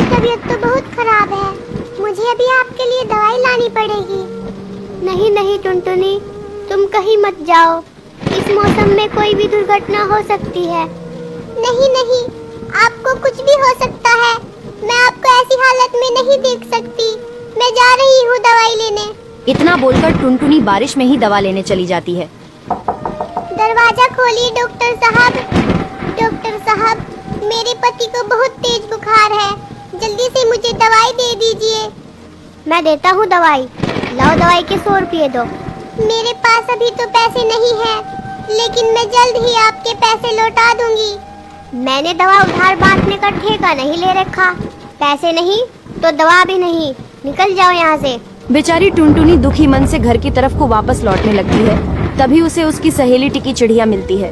तबीयत तो बहुत खराब है, मुझे अभी आपके लिए दवाई लानी पड़ेगी। नहीं नहीं टुनटुनी, तुम कहीं मत जाओ, इस मौसम में कोई भी दुर्घटना हो सकती है। नहीं नहीं, आपको कुछ भी हो सकता है, मैं आपको ऐसी हालत में नहीं देख सकती। मैं जा रही हूँ दवाई लेने। इतना बोलकर टुनटुनी बारिश में ही दवा लेने चली जाती है। दरवाजा खोलिए डॉक्टर साहब। डॉक्टर साहब, मेरे पति को बहुत तेज बुखार है, जल्दी से मुझे दवाई दे दीजिए। मैं देता हूँ दवाई, लाओ दवाई के 100 रुपये दो। मेरे पास अभी तो पैसे नहीं है, लेकिन मैं जल्द ही आपके पैसे लौटा दूंगी। मैंने दवा उधार बांटने का ठेका नहीं ले रखा, पैसे नहीं तो दवा भी नहीं, निकल जाओ यहाँ से। बेचारी टुनटुनी दुखी मन से घर की तरफ को वापस लौटने लगती है। तभी उसे उसकी सहेली टिकी चिड़िया मिलती है।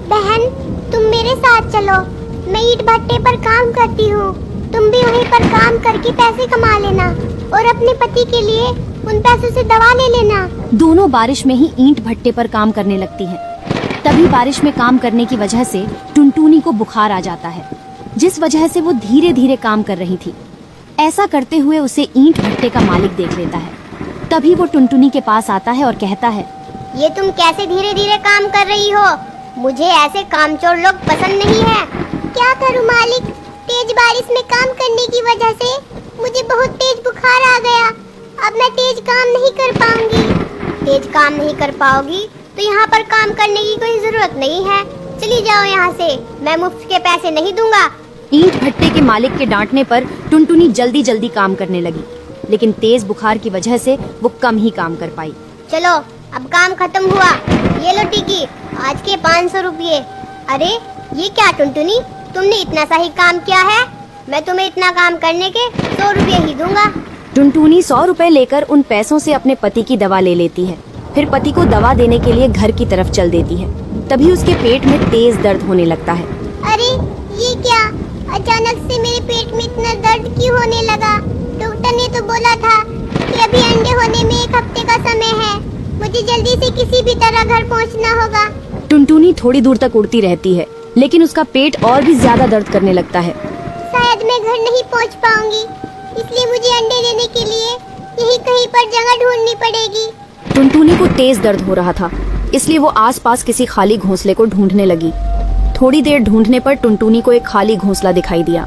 बहन, तुम मेरे साथ चलो, मैं ईंट भट्टे पर काम करती हूँ, तुम भी वहीं पर काम करके पैसे कमा लेना और अपने पति के लिए उन पैसों से दवा ले लेना। दोनों बारिश में ही ईंट भट्टे पर काम करने लगती हैं। तभी बारिश में काम करने की वजह से टुनटुनी को बुखार आ जाता है, जिस वजह से वो धीरे धीरे काम कर रही थी। ऐसा करते हुए उसे ईंट भट्टे का मालिक देख लेता है। तभी वो टुनटुनी के पास आता है और कहता है, ये तुम कैसे धीरे धीरे काम कर रही हो? मुझे ऐसे कामचोर लोग पसंद नहीं है। क्या करूं मालिक, तेज बारिश में काम करने की वजह से मुझे बहुत तेज बुखार आ गया। अब मैं तेज काम नहीं कर पाऊंगी। तेज काम नहीं कर पाओगी तो यहाँ पर काम करने की कोई जरूरत नहीं है, चली जाओ यहाँ से, मैं मुफ्त के पैसे नहीं दूंगा। ईंट भट्टे के मालिक के डांटने पर टुनटुनी जल्दी जल्दी काम करने लगी, लेकिन तेज बुखार की वजह से वो कम ही काम कर पाई। चलो अब काम खत्म हुआ, ये लो टिकी, आज के 500 रुपये। अरे ये क्या टुनटुनी, तुमने इतना सा ही काम किया है, मैं तुम्हें इतना काम करने के 100 रुपये ही दूंगा। टुनटुनी 100 रुपए लेकर उन पैसों से अपने पति की दवा ले लेती है। फिर पति को दवा देने के लिए घर की तरफ चल देती है। तभी उसके पेट में तेज दर्द होने लगता है। अरे ये क्या, अचानक से मेरे पेट में इतना दर्द क्यों होने लगा? डॉक्टर ने तो बोला था कि अभी अंडे होने में 1 हफ्ते का समय है, मुझे जल्दी से किसी भी तरह घर पहुंचना होगा। टुनटुनी थोड़ी दूर तक उड़ती रहती है, लेकिन उसका पेट और भी ज्यादा दर्द करने लगता है। शायद मैं घर नहीं पहुंच पाऊंगी, इसलिए मुझे अंडे देने के लिए यहीं कहीं पर जगह ढूंढनी पड़ेगी। टुनटुनी को तेज दर्द हो रहा था, इसलिए वो आसपास किसी खाली घोंसले को ढूंढने लगी। थोड़ी देर ढूंढने पर टुनटुनी को एक खाली घोंसला दिखाई दिया।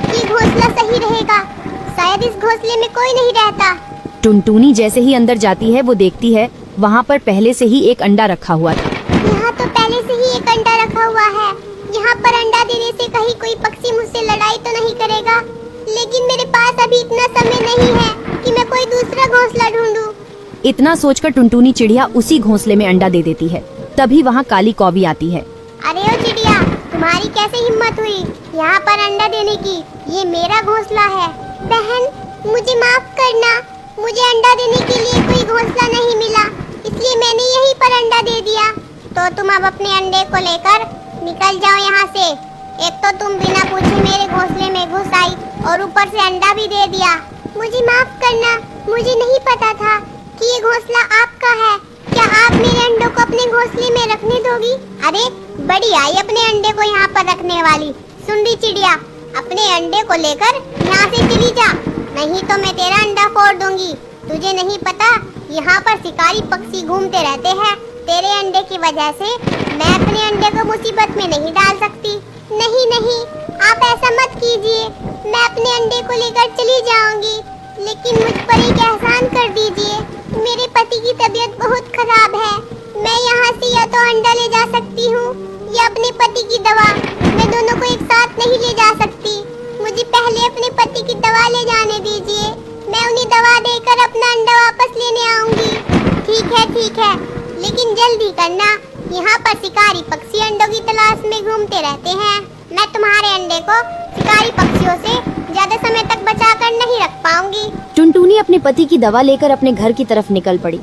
ये घोंसला सही रहेगा, शायद इस घोंसले में कोई नहीं रहता। टुनटुनी जैसे ही अंदर जाती है वो देखती है वहाँ पर पहले से ही एक अंडा रखा हुआ था। यहाँ तो पहले से ही एक अंडा रखा हुआ है, यहाँ पर अंडा देने से कहीं कोई पक्षी मुझसे लड़ाई तो नहीं करेगा। लेकिन मेरे पास अभी इतना समय नहीं है कि मैं कोई दूसरा घोंसला ढूंढूं। इतना सोचकर टुनटुनी चिड़िया उसी घोंसले में अंडा दे देती है। तभी वहाँ काली कौवी आती है। अरे ओ चिड़िया, तुम्हारी कैसे हिम्मत हुई यहाँ पर अंडा देने की? ये मेरा घोंसला है। बहन मुझे माफ करना, मुझे अंडा देने के लिए कोई घोंसला नहीं मिला, इसलिए मैंने यहीं पर अंडा दे दिया। तो तुम अब अपने अंडे को लेकर निकल जाओ यहाँ से। एक तो तुम बिना पूछे मेरे घोंसले में घुस आई और ऊपर से अंडा भी दे दिया। मुझे माफ करना, मुझे नहीं पता था कि ये घोंसला आपका है। क्या आप मेरे अंडों को अपने घोंसले में रखने दोगी? अरे बड़ी आई अपने अंडे को यहाँ पर रखने वाली। सुन रही चिड़िया, अपने अंडे को लेकर यहाँ से चली जा, नहीं तो मैं तेरा अंडा फोड़ दूंगी। तुझे नहीं पता यहाँ पर शिकारी पक्षी घूमते रहते हैं, तेरे अंडे की वजह से मैं अपने अंडे को मुसीबत में नहीं डाल सकती। नहीं नहीं, आप ऐसा मत कीजिए, मैं अपने अंडे को लेकर चली जाऊंगी, लेकिन मुझ पर एक एहसान कर दीजिए। मेरे पति की तबीयत बहुत खराब है, मैं यहाँ से या तो अंडा ले जा सकती हूँ या अपने पति की दवा, मैं दोनों को एक साथ नहीं ले जा सकती। मुझे पहले अपने पति की दवा ले जाने दीजिए, मैं उन्हें दवा देकर अपना अंडा वापस लेने आऊंगी। ठीक है, लेकिन जल्दी करना, यहाँ पर शिकारी पक्षी अंडों की तलाश में घूमते रहते हैं। मैं तुम्हारे अंडे को शिकारी पक्षियों से ज्यादा समय तक बचा कर नहीं रख पाऊंगी। टुनटुनी अपने पति की दवा लेकर अपने घर की तरफ निकल पड़ी।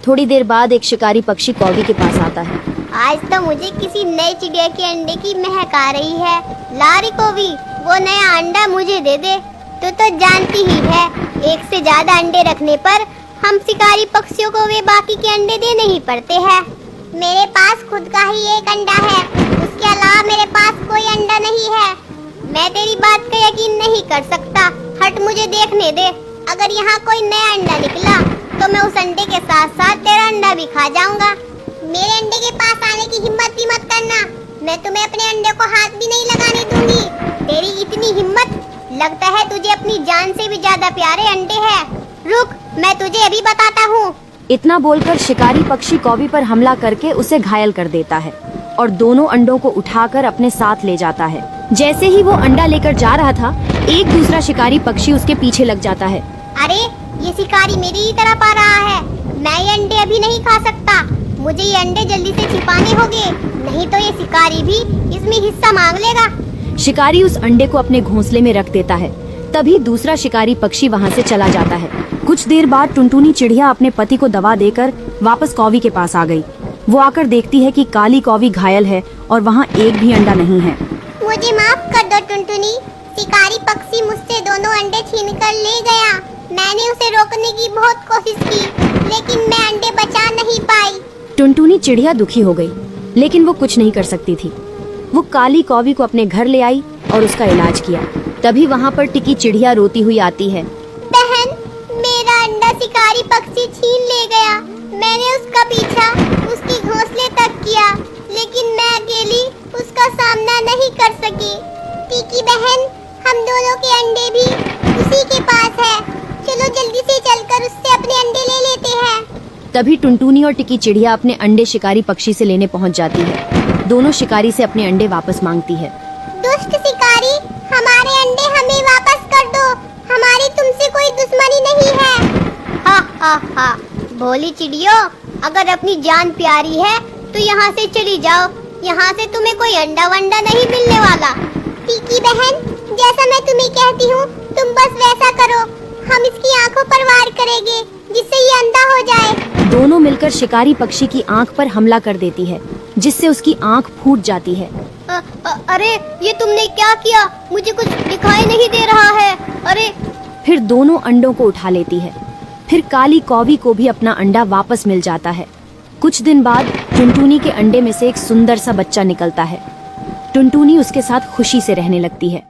थोड़ी देर बाद एक शिकारी पक्षी कौवी के पास आता है। आज तो मुझे किसी नए चिड़िया के अंडे की महक आ रही है। लारी कौवी, वो नया अंडा मुझे दे दे। तो जानती ही है, एक से ज्यादा अंडे रखने पर हम शिकारी पक्षियों को वे बाकी के अंडे देने ही पड़ते हैं। मेरे पास खुद का ही एक अंडा है, उसके अलावा मेरे पास कोई अंडा नहीं है। मैं तेरी बात का यकीन नहीं कर सकता। हट, मुझे देखने दे। अगर यहाँ कोई नया अंडा निकला तो मैं उस अंडे के साथ साथ तेरा अंडा भी खा जाऊंगा। मेरे अंडे के पास आने की हिम्मत भी मत करना। मैं तुम्हें अपने अंडे को हाथ भी नहीं लगाने दूंगी। तेरी इतनी हिम्मत, लगता है तुझे अपनी जान से भी ज्यादा प्यारे अंडे हैं। रुक, मैं तुझे अभी बताता हूँ। इतना बोलकर शिकारी पक्षी कौवी पर हमला करके उसे घायल कर देता है और दोनों अंडों को उठाकर अपने साथ ले जाता है। जैसे ही वो अंडा लेकर जा रहा था, एक दूसरा शिकारी पक्षी उसके पीछे लग जाता है। अरे, ये शिकारी मेरी ही तरफ आ रहा है। मैं ये अंडे अभी नहीं खा सकता। मुझे ये अंडे जल्दी से छिपाने होंगे, नहीं तो ये शिकारी भी इसमें हिस्सा मांग लेगा। शिकारी उस अंडे को अपने घोंसले में रख देता है। तभी दूसरा शिकारी पक्षी वहाँ से चला जाता है। कुछ देर बाद टुनटुनी चिड़िया अपने पति को दवा देकर वापस कौवी के पास आ गई। वो आकर देखती है कि काली कौवी घायल है और वहाँ एक भी अंडा नहीं है। मुझे माफ कर दो टुनटुनी। शिकारी पक्षी मुझसे दोनों अंडे छीन कर ले गया। मैंने उसे रोकने की बहुत कोशिश की, लेकिन मैं अंडे बचा नहीं पाई। टुनटुनी चिड़िया दुखी हो गई, लेकिन वो कुछ नहीं कर सकती थी। वो काली कौवी को अपने घर ले आई और उसका इलाज किया। तभी वहाँ पर टिकी चिड़िया रोती हुई आती है। बहन, मेरा अंडा शिकारी पक्षी छीन ले गया। मैंने उसका पीछा उसकी घोंसले तक किया, लेकिन मैं अकेली उसका सामना नहीं कर सकी। टिकी बहन, हम दोनों के अंडे भी उसी के पास है। चलो जल्दी से चलकर उससे अपने अंडे ले लेते हैं। तभी टुनटुनी और टिकी चिड़िया अपने अंडे शिकारी पक्षी से लेने पहुंच जाती है। दोनों शिकारी से अपने अंडे वापस मांगती है। दुष्ट शिकारी, हमारे अंडे हमें वापस कर दो। हमारी तुमसे कोई दुश्मनी नहीं है। हा हा हा, भोली चिड़ियों, अगर अपनी जान प्यारी है तो यहाँ से चली जाओ। यहाँ से तुम्हें कोई अंडा वंडा नहीं मिलने वाला। टिकी बहन, जैसा मैं तुम्हें कहती हूँ तुम बस वैसा करो। हम इसकी आंखों पर वार करेंगे जिससे ये अंधा हो जाए। दोनों मिलकर शिकारी पक्षी की आंख पर हमला कर देती है, जिससे उसकी आंख फूट जाती है। अरे, ये तुमने क्या किया? मुझे कुछ दिखाई नहीं दे रहा है। अरे! फिर दोनों अंडों को उठा लेती है। फिर काली कौवी को भी अपना अंडा वापस मिल जाता है। कुछ दिन बाद टुनटुनी के अंडे में से एक सुंदर सा बच्चा निकलता है। टुनटुनी उसके साथ खुशी से रहने लगती है।